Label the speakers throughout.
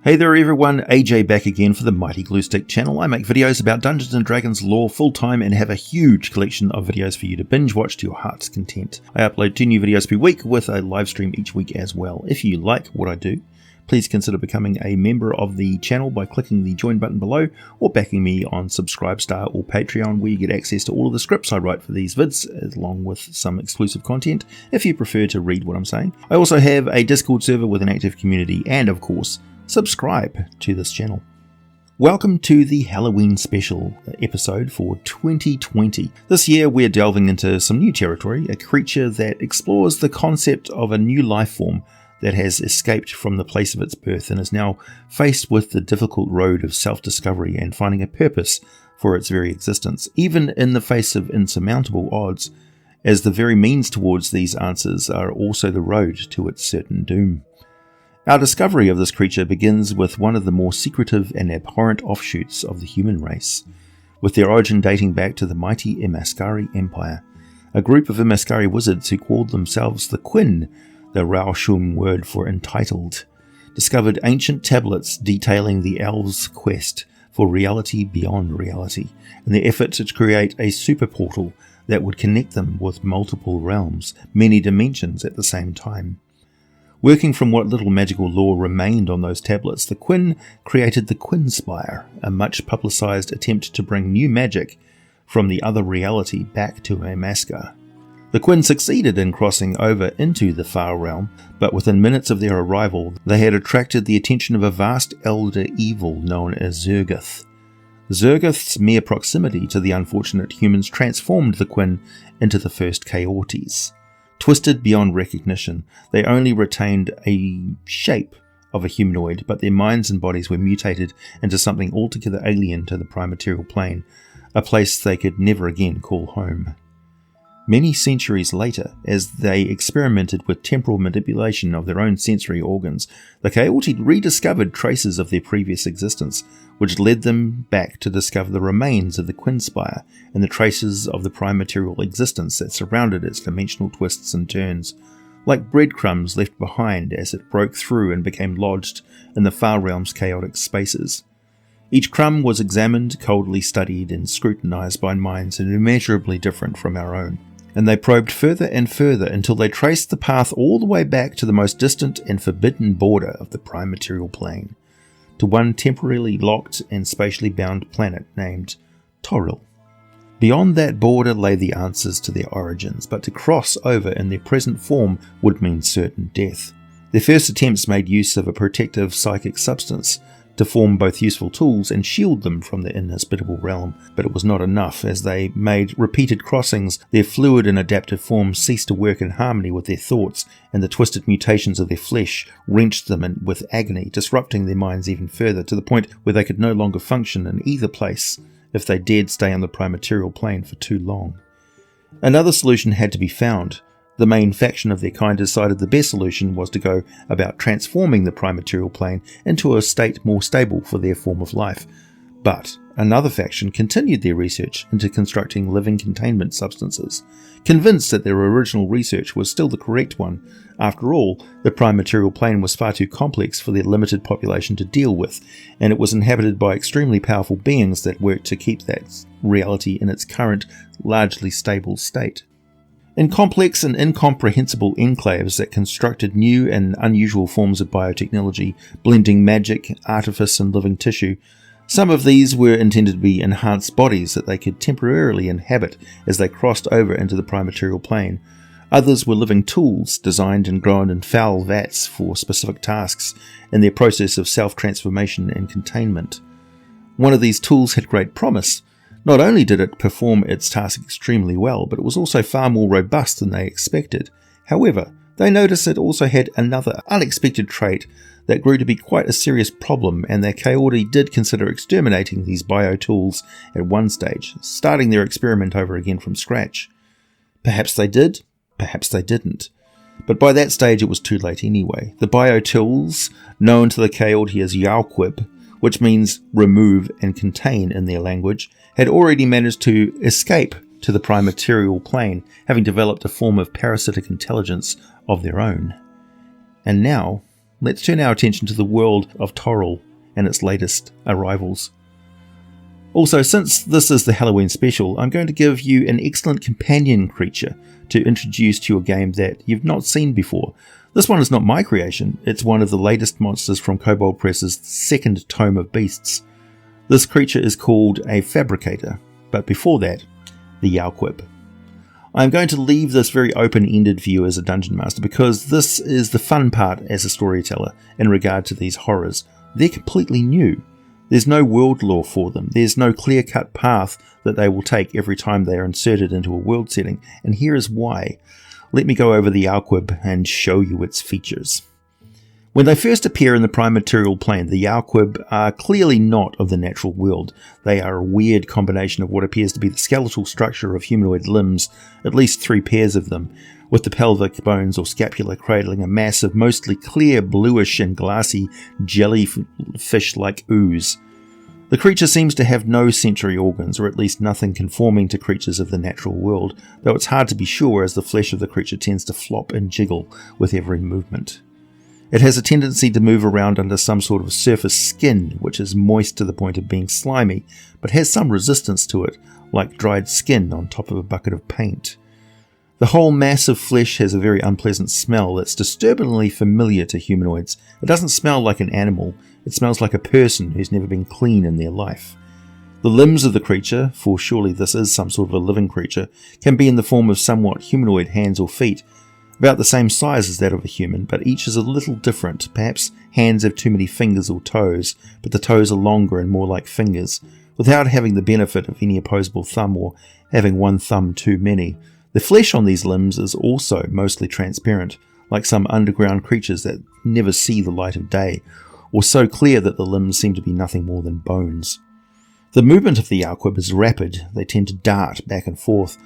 Speaker 1: Hey there everyone, AJ back again for the Mighty Gluestick channel. I make videos about Dungeons & Dragons lore full time and have a huge collection of videos for you to binge watch to your heart's content. I upload 2 new videos per week with a live stream each week as well. If you like what I do, please consider becoming a member of the channel by clicking the join button below or backing me on Subscribestar or Patreon, where you get access to all of the scripts I write for these vids along with some exclusive content if you prefer to read what I'm saying. I also have a Discord server with an active community and of course subscribe to this channel. Welcome to the Halloween special episode for 2020. This year we're delving into some new territory, a creature that explores the concept of a new life form that has escaped from the place of its birth and is now faced with the difficult road of self-discovery and finding a purpose for its very existence, even in the face of insurmountable odds, as the very means towards these answers are also the road to its certain doom. Our discovery of this creature begins with one of the more secretive and abhorrent offshoots of the human race, with their origin dating back to the mighty Imaskari Empire, a group of Imaskari wizards who called themselves the Krynn, the Raoshun word for entitled, discovered ancient tablets detailing the elves' quest for reality beyond reality, in their effort to create a super portal that would connect them with multiple realms, many dimensions at the same time. Working from what little magical lore remained on those tablets, the Krynn created the Krynn, a much publicised attempt to bring new magic from the other reality back to Imaskar. The Krynn succeeded in crossing over into the far realm, but within minutes of their arrival, they had attracted the attention of a vast elder evil known as Zergoth. Zergoth's mere proximity to the unfortunate humans transformed the Krynn into the first Chaotis. Twisted beyond recognition, they only retained a shape of a humanoid, but their minds and bodies were mutated into something altogether alien to the prime-material plane, a place they could never again call home. Many centuries later, as they experimented with temporal manipulation of their own sensory organs, the Chaotis rediscovered traces of their previous existence, which led them back to discover the remains of the Krynn and the traces of the prime material existence that surrounded its dimensional twists and turns, like breadcrumbs left behind as it broke through and became lodged in the far realm's chaotic spaces. Each crumb was examined, coldly studied, and scrutinized by minds immeasurably different from our own. And they probed further and further until they traced the path all the way back to the most distant and forbidden border of the prime material plane, to one temporarily locked and spatially bound planet named Toril. Beyond that border lay the answers to their origins, but to cross over in their present form would mean certain death. Their first attempts made use of a protective psychic substance to form both useful tools and shield them from the inhospitable realm, but it was not enough. As they made repeated crossings, their fluid and adaptive forms ceased to work in harmony with their thoughts, and the twisted mutations of their flesh wrenched them with agony, disrupting their minds even further, to the point where they could no longer function in either place if they dared stay on the prime-material plane for too long. Another solution had to be found. The main faction of their kind decided the best solution was to go about transforming the prime-material plane into a state more stable for their form of life. But another faction continued their research into constructing living containment substances, convinced that their original research was still the correct one. After all, the prime-material plane was far too complex for their limited population to deal with, and it was inhabited by extremely powerful beings that worked to keep that reality in its current, largely stable state. In complex and incomprehensible enclaves that constructed new and unusual forms of biotechnology, blending magic, artifice, and living tissue, some of these were intended to be enhanced bodies that they could temporarily inhabit as they crossed over into the prime-material plane. Others were living tools, designed and grown in foul vats for specific tasks in their process of self-transformation and containment. One of these tools had great promise. Not only did it perform its task extremely well, but it was also far more robust than they expected. However, they noticed it also had another unexpected trait that grew to be quite a serious problem, and their Chaotis did consider exterminating these bio-tools at one stage, starting their experiment over again from scratch. Perhaps they did, perhaps they didn't. But by that stage it was too late anyway. The bio-tools, known to the Chaotis as Yau'Quib, which means remove and contain in their language, had already managed to escape to the prime-material plane, having developed a form of parasitic intelligence of their own. And now let's turn our attention to the world of Toril and its latest arrivals. Also, since this is the Halloween special, I'm going to give you an excellent companion creature to introduce to your game that you've not seen before. This one is not my creation, it's one of the latest monsters from Kobold Press's second tome of beasts. This creature is called a Fabricator, but before that, the Yau'Quib. I'm going to leave this very open-ended for you as a Dungeon Master because this is the fun part as a storyteller in regard to these horrors. They're completely new. There's no world lore for them. There's no clear-cut path that they will take every time they are inserted into a world setting, and here is why. Let me go over the Yaoquip and show you its features. When they first appear in the prime material plane, the Yaoquib are clearly not of the natural world. They are a weird combination of what appears to be the skeletal structure of humanoid limbs, at least 3 pairs of them, with the pelvic bones or scapula cradling a mass of mostly clear, bluish and glassy jellyfish-like ooze. The creature seems to have no sensory organs, or at least nothing conforming to creatures of the natural world, though it's hard to be sure as the flesh of the creature tends to flop and jiggle with every movement. It has a tendency to move around under some sort of surface skin, which is moist to the point of being slimy, but has some resistance to it, like dried skin on top of a bucket of paint. The whole mass of flesh has a very unpleasant smell that's disturbingly familiar to humanoids. It doesn't smell like an animal, it smells like a person who's never been clean in their life. The limbs of the creature, for surely this is some sort of a living creature, can be in the form of somewhat humanoid hands or feet, about the same size as that of a human, but each is a little different. Perhaps hands have too many fingers or toes, but the toes are longer and more like fingers, without having the benefit of any opposable thumb or having one thumb too many. The flesh on these limbs is also mostly transparent, like some underground creatures that never see the light of day, or so clear that the limbs seem to be nothing more than bones. The movement of the Yaoquip is rapid. They tend to dart back and forth,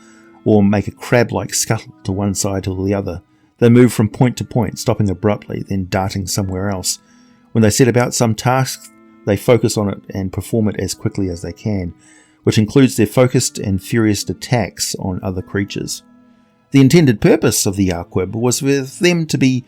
Speaker 1: or make a crab-like scuttle to one side or the other. They move from point to point, stopping abruptly, then darting somewhere else. When they set about some task, they focus on it and perform it as quickly as they can, which includes their focused and furious attacks on other creatures. The intended purpose of the Yaoquib was for them to be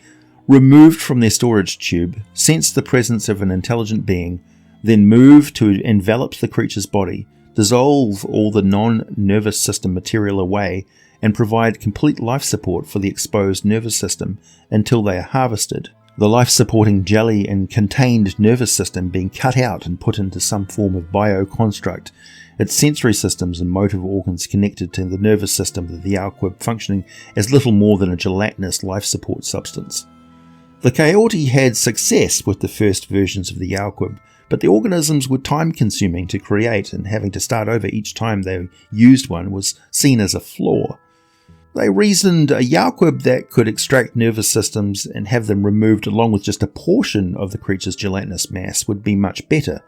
Speaker 1: removed from their storage tube, sense the presence of an intelligent being, then move to envelop the creature's body, dissolve all the non-nervous system material away, and provide complete life support for the exposed nervous system until they are harvested. The life-supporting jelly and contained nervous system being cut out and put into some form of bioconstruct, its sensory systems and motive organs connected to the nervous system of the Yaoquib functioning as little more than a gelatinous life support substance. The kaorti had success with the first versions of the Yaoquib, but the organisms were time-consuming to create, and having to start over each time they used one was seen as a flaw. They reasoned a Yaoquib that could extract nervous systems and have them removed along with just a portion of the creature's gelatinous mass would be much better,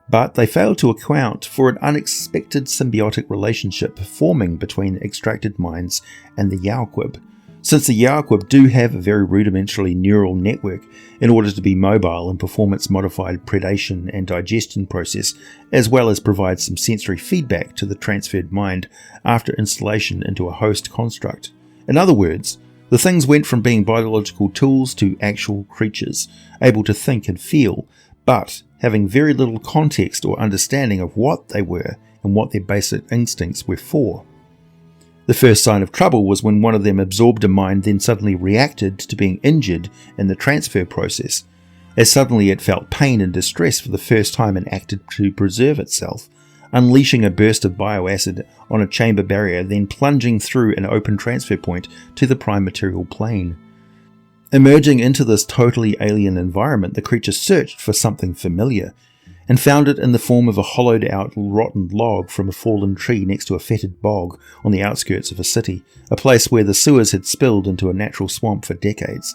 Speaker 1: but they failed to account for an unexpected symbiotic relationship forming between extracted minds and the Yaoquib. Since the Yaoquib do have a very rudimentary neural network in order to be mobile and perform its modified predation and digestion process, as well as provide some sensory feedback to the transferred mind after installation into a host construct. In other words, the things went from being biological tools to actual creatures, able to think and feel, but having very little context or understanding of what they were and what their basic instincts were for. The first sign of trouble was when one of them absorbed a mind, then suddenly reacted to being injured in the transfer process, as suddenly it felt pain and distress for the first time and acted to preserve itself, unleashing a burst of bioacid on a chamber barrier, then plunging through an open transfer point to the prime material plane. Emerging into this totally alien environment, the creature searched for something familiar, and found it in the form of a hollowed-out, rotten log from a fallen tree next to a fetid bog on the outskirts of a city, a place where the sewers had spilled into a natural swamp for decades.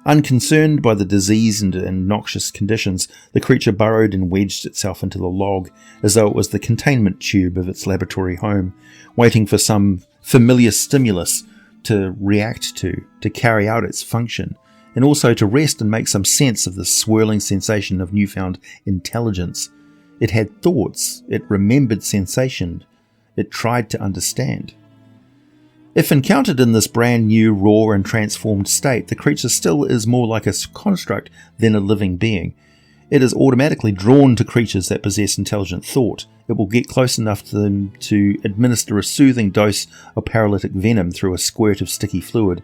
Speaker 1: Unconcerned by the disease and noxious conditions, the creature burrowed and wedged itself into the log, as though it was the containment tube of its laboratory home, waiting for some familiar stimulus to react to carry out its function, and also to rest and make some sense of the swirling sensation of newfound intelligence. It had thoughts, it remembered sensation, it tried to understand. If encountered in this brand new, raw and transformed state, the creature still is more like a construct than a living being. It is automatically drawn to creatures that possess intelligent thought. It will get close enough to them to administer a soothing dose of paralytic venom through a squirt of sticky fluid.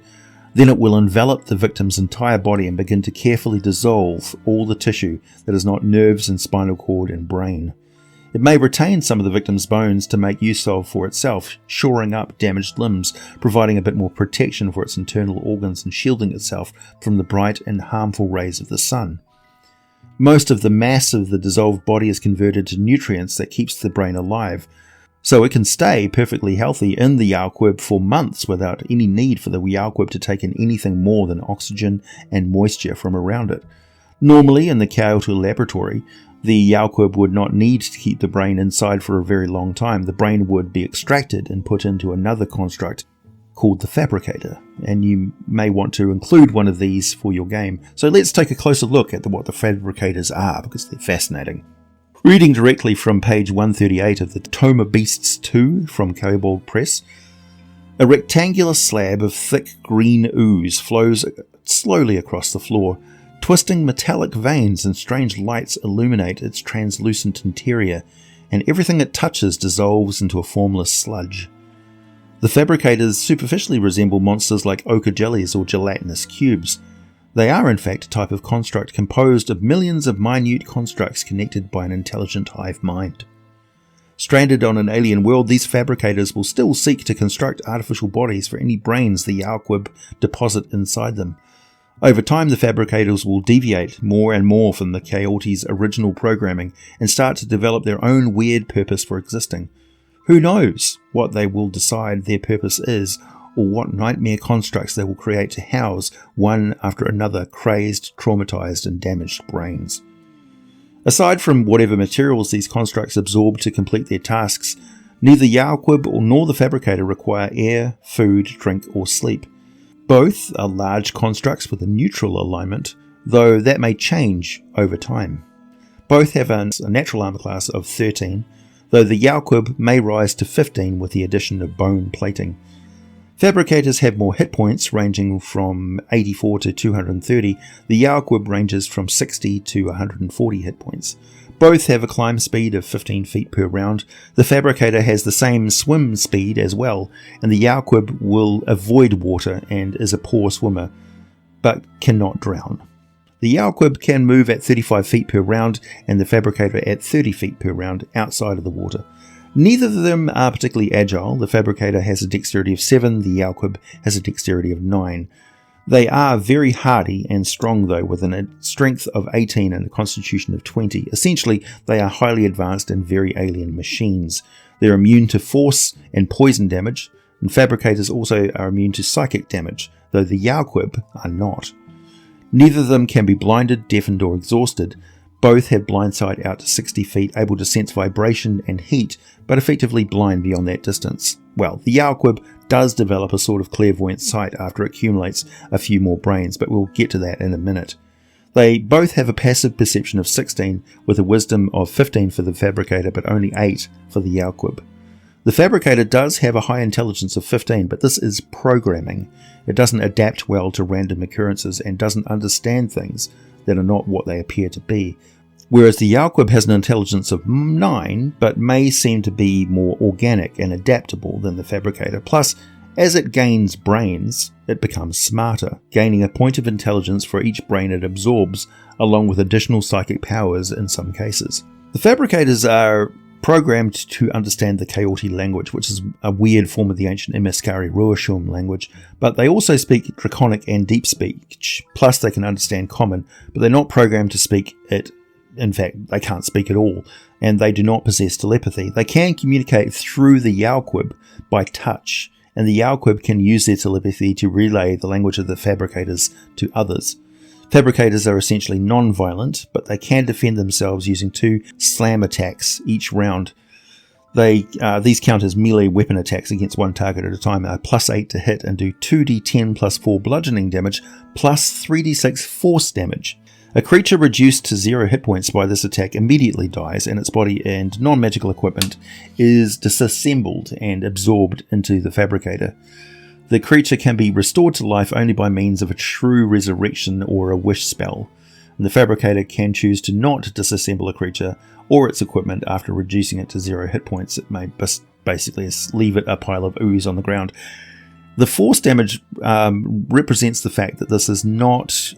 Speaker 1: Then it will envelop the victim's entire body and begin to carefully dissolve all the tissue that is not nerves and spinal cord and brain. It may retain some of the victim's bones to make use of for itself, shoring up damaged limbs, providing a bit more protection for its internal organs and shielding itself from the bright and harmful rays of the sun. Most of the mass of the dissolved body is converted to nutrients that keeps the brain alive, so it can stay perfectly healthy in the Yau'Quib for months without any need for the Yau'Quib to take in anything more than oxygen and moisture from around it. Normally, in the Chaotis laboratory, the Yaoquip would not need to keep the brain inside for a very long time. The brain would be extracted and put into another construct called the Fabricator, and you may want to include one of these for your game. So let's take a closer look at what the Fabricators are, because they're fascinating. Reading directly from page 138 of the Tome of Beasts 2 from Kobold Press, a rectangular slab of thick green ooze flows slowly across the floor. Twisting metallic veins and strange lights illuminate its translucent interior, and everything it touches dissolves into a formless sludge. The Fabricators superficially resemble monsters like ochre jellies or gelatinous cubes. They are in fact a type of construct composed of millions of minute constructs connected by an intelligent hive mind. Stranded on an alien world, these Fabricators will still seek to construct artificial bodies for any brains the Yaoquib deposit inside them. Over time, the Fabricators will deviate more and more from the Chaotis' original programming and start to develop their own weird purpose for existing. Who knows what they will decide their purpose is, or what nightmare constructs they will create to house one after another crazed, traumatized and damaged brains. Aside from whatever materials these constructs absorb to complete their tasks, neither Yaoquib nor the Fabricator require air, food, drink or sleep. Both are large constructs with a neutral alignment, though that may change over time. Both have a natural armor class of 13, though the Yaoquib may rise to 15 with the addition of bone plating. Fabricators have more hit points, ranging from 84 to 230. The Yaoquib ranges from 60 to 140 hit points. Both have a climb speed of 15 feet per round. The Fabricator has the same swim speed as well, and the Yaoquib will avoid water and is a poor swimmer, but cannot drown. The Yaoquib can move at 35 feet per round, and the Fabricator at 30 feet per round outside of the water. Neither of them are particularly agile. The Fabricator has a dexterity of 7, the Yaoquib has a dexterity of 9. They are very hardy and strong though, with a strength of 18 and a constitution of 20. Essentially, they are highly advanced and very alien machines. They're immune to force and poison damage, and Fabricators also are immune to psychic damage, though the Yaoquib are not. Neither of them can be blinded, deafened or exhausted. Both have blind sight out to 60 feet, able to sense vibration and heat, but effectively blind beyond that distance. Well, the Yaoquib does develop a sort of clairvoyant sight after it accumulates a few more brains, but we'll get to that in a minute. They both have a passive perception of 16, with a wisdom of 15 for the Fabricator, but only 8 for the Yaoquib. The Fabricator does have a high intelligence of 15, but this is programming. It doesn't adapt well to random occurrences and doesn't understand things that are not what they appear to be. Whereas the Yaoquib has an intelligence of 9, but may seem to be more organic and adaptable than the Fabricator. Plus, as it gains brains, it becomes smarter, gaining a point of intelligence for each brain it absorbs, along with additional psychic powers in some cases. The Fabricators are programmed to understand the Kaorti language, which is a weird form of the ancient Imiskari Ruashum language, but they also speak Draconic and Deep Speech, plus they can understand Common, but they're not programmed to speak it. In fact, they can't speak at all, and they do not possess telepathy. They can communicate through the Yaoquib by touch, and the Yaoquib can use their telepathy to relay the language of the Fabricators to others. Fabricators are essentially non-violent, but they can defend themselves using 2 slam attacks each round. These count as melee weapon attacks against one target at a time, are plus 8 to hit and do 2d10 plus 4 bludgeoning damage, plus 3d6 force damage. A creature reduced to 0 hit points by this attack immediately dies, and its body and non-magical equipment is disassembled and absorbed into the Fabricator. The creature can be restored to life only by means of a true resurrection or a wish spell. And the Fabricator can choose to not disassemble a creature or its equipment after reducing it to 0 hit points. It may basically leave it a pile of ooze on the ground. The force damage represents the fact that this is not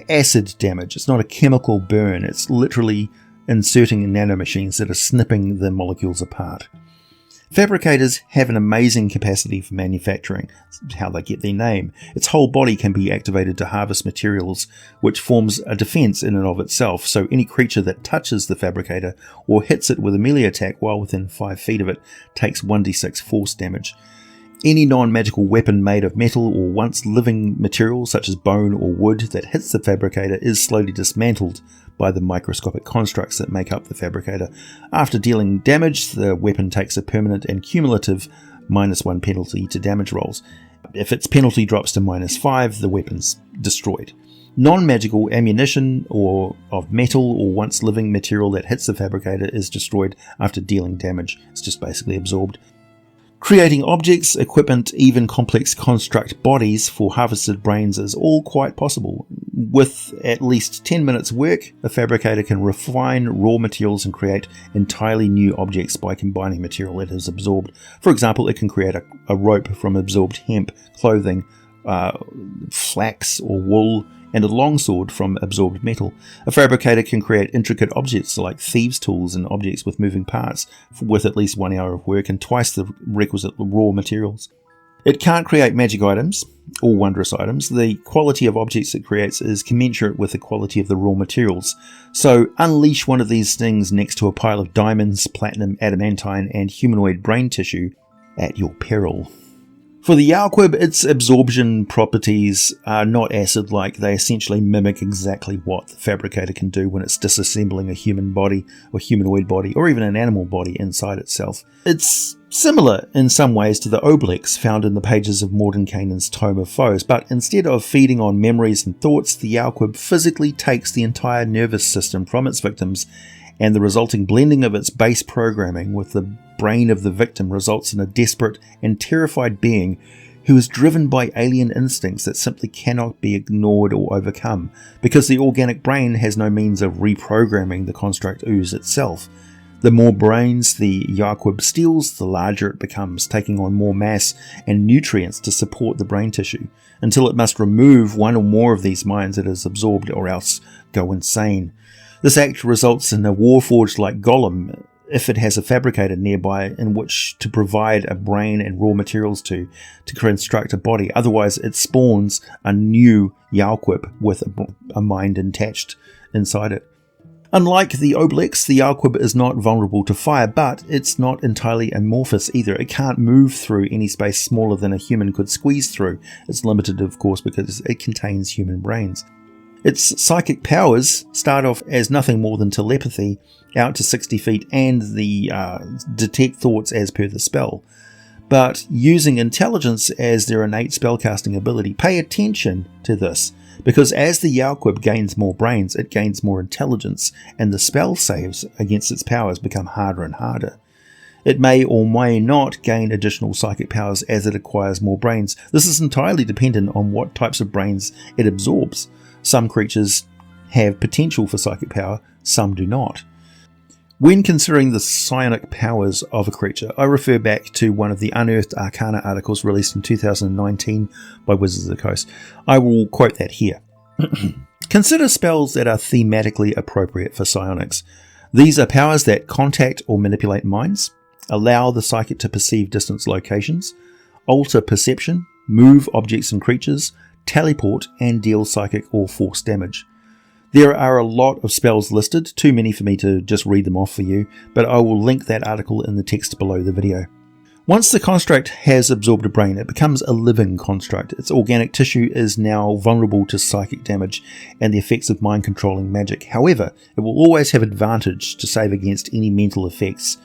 Speaker 1: acid damage. It's not a chemical burn. It's literally inserting nanomachines that are snipping the molecules apart. Fabricators have an amazing capacity for manufacturing. It's how they get their name. Its whole body can be activated to harvest materials, which forms a defense in and of itself, so any creature that touches the Fabricator or hits it with a melee attack while within 5 feet of it takes 1d6 force damage. Any non-magical weapon made of metal or once living materials such as bone or wood that hits the Fabricator is slowly dismantled by the microscopic constructs that make up the Fabricator. After dealing damage, the weapon takes a permanent and cumulative -1 penalty to damage rolls. If its penalty drops to -5, the weapon's destroyed. Non-magical ammunition or of metal or once living material that hits the Fabricator is destroyed after dealing damage. It's just basically absorbed. Creating objects, equipment, even complex construct bodies for harvested brains is all quite possible. With at least 10 minutes work, a Fabricator can refine raw materials and create entirely new objects by combining material it has absorbed. For example, it can create a rope from absorbed hemp, clothing, flax or wool, and a longsword from absorbed metal. A Fabricator can create intricate objects like thieves' tools and objects with moving parts with at least 1 hour of work and twice the requisite raw materials. It can't create magic items or wondrous items. The quality of objects it creates is commensurate with the quality of the raw materials. So unleash one of these things next to a pile of diamonds, platinum, adamantine, and humanoid brain tissue at your peril. For the Yaoquip, its absorption properties are not acid-like. They essentially mimic exactly what the Fabricator can do when it's disassembling a human body or humanoid body or even an animal body inside itself. It's similar in some ways to the obelix found in the pages of Mordenkainen's Tome of Foes, but instead of feeding on memories and thoughts, the Yaoquip physically takes the entire nervous system from its victims, and the resulting blending of its base programming with the brain of the victim results in a desperate and terrified being who is driven by alien instincts that simply cannot be ignored or overcome, because the organic brain has no means of reprogramming the construct ooze itself. The more brains the Yaoquip steals, the larger it becomes, taking on more mass and nutrients to support the brain tissue, until it must remove one or more of these minds it has absorbed or else go insane. This act results in a warforged like golem, if it has a Fabricator nearby in which to provide a brain and raw materials to construct a body. Otherwise, it spawns a new Yaoquip with a mind attached inside it. Unlike the obelix, the Yaoquip is not vulnerable to fire, but it's not entirely amorphous either. It can't move through any space smaller than a human could squeeze through. It's limited, of course, because it contains human brains. Its psychic powers start off as nothing more than telepathy out to 60 feet and the detect thoughts as per the spell. But using intelligence as their innate spellcasting ability, pay attention to this, because as the Yaoquip gains more brains, it gains more intelligence, and the spell saves against its powers become harder and harder. It may or may not gain additional psychic powers as it acquires more brains. This is entirely dependent on what types of brains it absorbs. Some creatures have potential for psychic power, some do not. When considering the psionic powers of a creature, I refer back to one of the Unearthed Arcana articles released in 2019 by Wizards of the Coast. I will quote that here. Consider spells that are thematically appropriate for psionics. These are powers that contact or manipulate minds, allow the psychic to perceive distant locations, alter perception, move objects and creatures, teleport, and deal psychic or force damage. There are a lot of spells listed, too many for me to just read them off for you, but I will link that article in the text below the video. Once the construct has absorbed a brain, it becomes a living construct. Its organic tissue is now vulnerable to psychic damage and the effects of mind-controlling magic. However, it will always have advantage to save against any mental effects.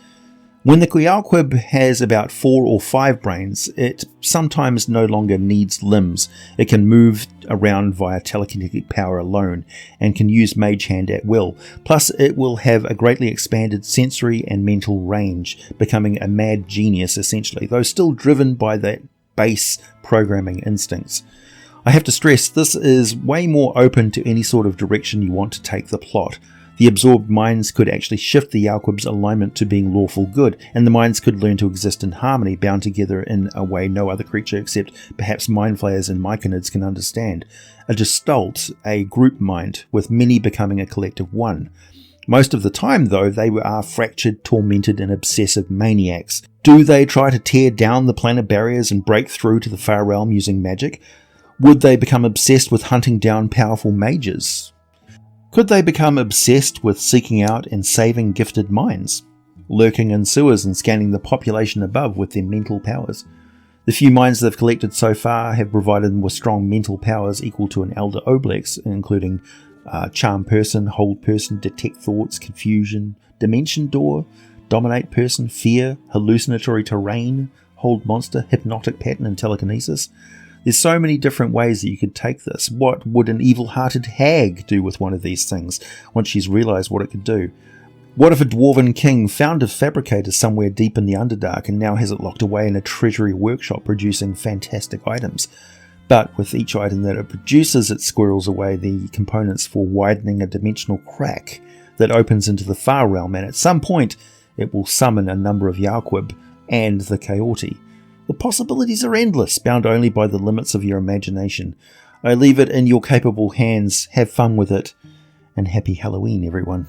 Speaker 1: When the Yaoquip has about 4 or 5 brains, it sometimes no longer needs limbs. It can move around via telekinetic power alone and can use Mage Hand at will. Plus, it will have a greatly expanded sensory and mental range, becoming a mad genius essentially, though still driven by that base programming instincts. I have to stress, this is way more open to any sort of direction you want to take the plot. The absorbed minds could actually shift the Yau'Quib's alignment to being lawful good, and the minds could learn to exist in harmony, bound together in a way no other creature except perhaps mind flayers and myconids can understand. A gestalt, a group mind, with many becoming a collective one. Most of the time, though, they are fractured, tormented, and obsessive maniacs. Do they try to tear down the planar barriers and break through to the far realm using magic? Would they become obsessed with hunting down powerful mages? Could they become obsessed with seeking out and saving gifted minds, lurking in sewers and scanning the population above with their mental powers? The few minds they've collected so far have provided them with strong mental powers equal to an Elder Oblex, including Charm Person, Hold Person, Detect Thoughts, Confusion, Dimension Door, Dominate Person, Fear, Hallucinatory Terrain, Hold Monster, Hypnotic Pattern, and Telekinesis. There's so many different ways that you could take this. What would an evil-hearted hag do with one of these things once she's realised what it could do? What if a dwarven king found a fabricator somewhere deep in the Underdark and now has it locked away in a treasury workshop producing fantastic items? But with each item that it produces, it squirrels away the components for widening a dimensional crack that opens into the far realm, and at some point it will summon a number of Yau'Quib and the Kaorti. The possibilities are endless, bound only by the limits of your imagination. I leave it in your capable hands. Have fun with it, and happy Halloween, everyone.